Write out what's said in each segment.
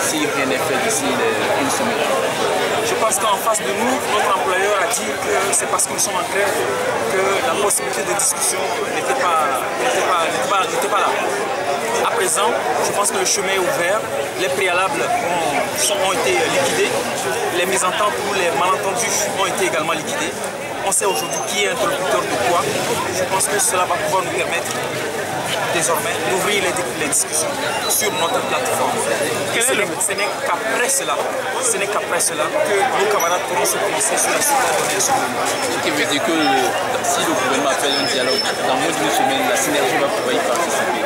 si rien n'est fait d'ici une semaine? Je pense qu'en face de nous, notre employeur a dit que c'est parce que nous sommes en grève que la possibilité de discussion n'était pas là. À présent, je pense que le chemin est ouvert, les préalables ont été liquidés, les mésententes ou les malentendus ont été également liquidés. On sait aujourd'hui qui est interlocuteur de quoi. Je pense que cela va pouvoir nous permettre désormais d'ouvrir les discussions sur notre plateforme. Ce n'est qu'après cela, que nos camarades pourront se prononcer sur la suite à donner à ce moment. Ce qui veut dire que si le gouvernement appelle un dialogue, dans moins d'une semaine, la synergie va pouvoir y participer.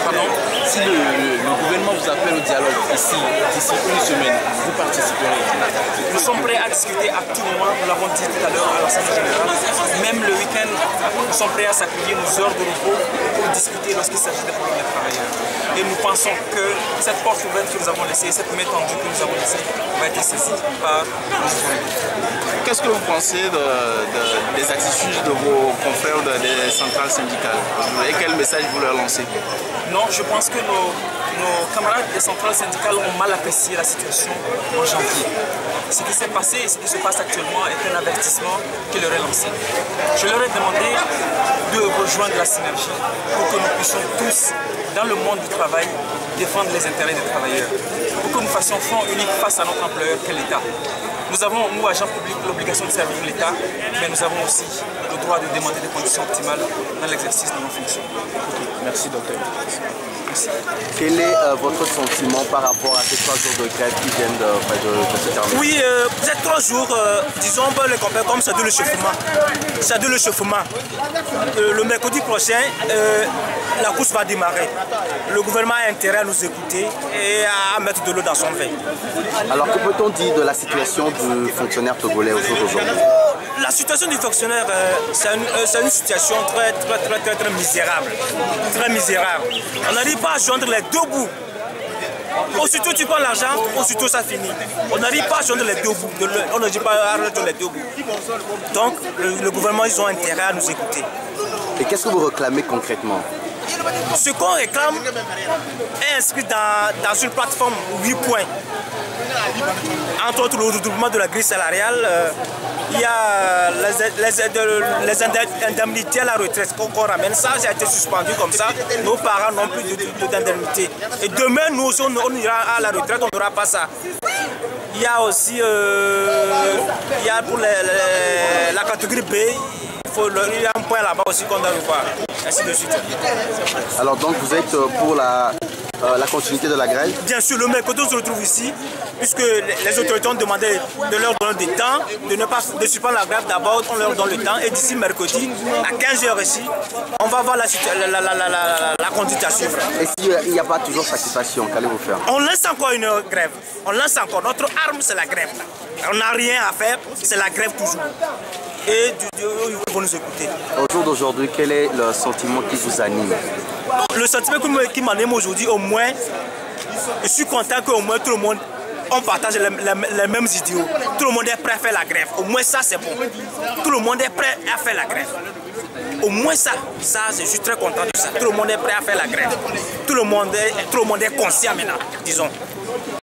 Pardon? Si le gouvernement vous appelle au dialogue ici, d'ici une semaine, vous participerez. Nous sommes prêts à discuter à tout moment, nous l'avons dit tout à l'heure à l'Assemblée générale. Même le week-end, nous sommes prêts à sacrifier nos heures de repos pour discuter lorsqu'il s'agit des problèmes des travailleurs. Et nous pensons que cette porte ouverte que nous avons laissée, cette main tendue que nous avons laissée, va être saisie par nos autorités. Qu'est-ce que vous pensez des attitudes de vos confrères des centrales syndicales et quel message vous leur lancez? Non, je pense que nos camarades des centrales syndicales ont mal apprécié la situation en janvier. Ce qui s'est passé et ce qui se passe actuellement est un avertissement qui leur est lancé. Je leur ai demandé de rejoindre la synergie pour que nous puissions tous, dans le monde du travail, défendre les intérêts des travailleurs. Pour que nous fassions front unique face à notre employeur qu'est l'État. Nous avons, nous, agents publics, l'obligation de servir l'État, mais nous avons aussi le droit de demander des conditions optimales dans l'exercice de nos fonctions. Merci, docteur. Merci. Quel est votre sentiment par rapport à ces 3 jours de grève qui viennent de se terminer? Oui, ces 3 jours, disons, on peut les comparer comme c'est de l'échauffement. C'est de l'échauffement. Le mercredi prochain, la course va démarrer. Le gouvernement a intérêt à nous écouter et à mettre de l'eau dans son vin. Alors que peut-on dire de la situation du fonctionnaire togolais au jour d'aujourd'hui? La situation du fonctionnaire, c'est une situation très misérable. Très misérable. On n'arrive pas à joindre les deux bouts. Aussitôt tu prends l'argent, aussitôt ça finit. On n'arrive pas à joindre les deux bouts. On ne dit pas arrêter les deux bouts. Donc le gouvernement, ils ont intérêt à nous écouter. Et qu'est-ce que vous réclamez concrètement? Ce qu'on réclame est inscrit dans une plateforme 8 points. Entre autres, le redoublement de la grille salariale, il y a les indemnités à la retraite qu'on ramène. Ça a été suspendu comme ça. Nos parents n'ont plus d'indemnité. Et demain, nous aussi, on ira à la retraite, on n'aura pas ça. Il y a aussi il y a pour la catégorie B, il y a un point là-bas aussi qu'on doit revoir. Ainsi de suite. Alors donc vous êtes pour la continuité de la grève? Bien sûr, le mercredi on se retrouve ici, puisque les autorités ont demandé de leur donner du temps, de suspendre la grève d'abord, on leur donne le temps, et d'ici mercredi, à 15 h ici, on va voir la conduite à suivre. Et s'il n'y a pas toujours satisfaction, qu'allez-vous faire? On lance encore une grève, on lance encore. Notre arme, c'est la grève. On n'a rien à faire, c'est la grève toujours. Et ils vont nous écouter. Au jour d'aujourd'hui, quel est le sentiment qui vous anime? Le sentiment qui m'anime aujourd'hui, au moins, je suis content qu'au moins tout le monde, on partage les mêmes idéaux. Tout le monde est prêt à faire la grève. Au moins ça, c'est bon. Tout le monde est prêt à faire la grève. Au moins ça, je suis très content de ça. Tout le monde est prêt à faire la grève. Tout le monde est conscient maintenant, disons.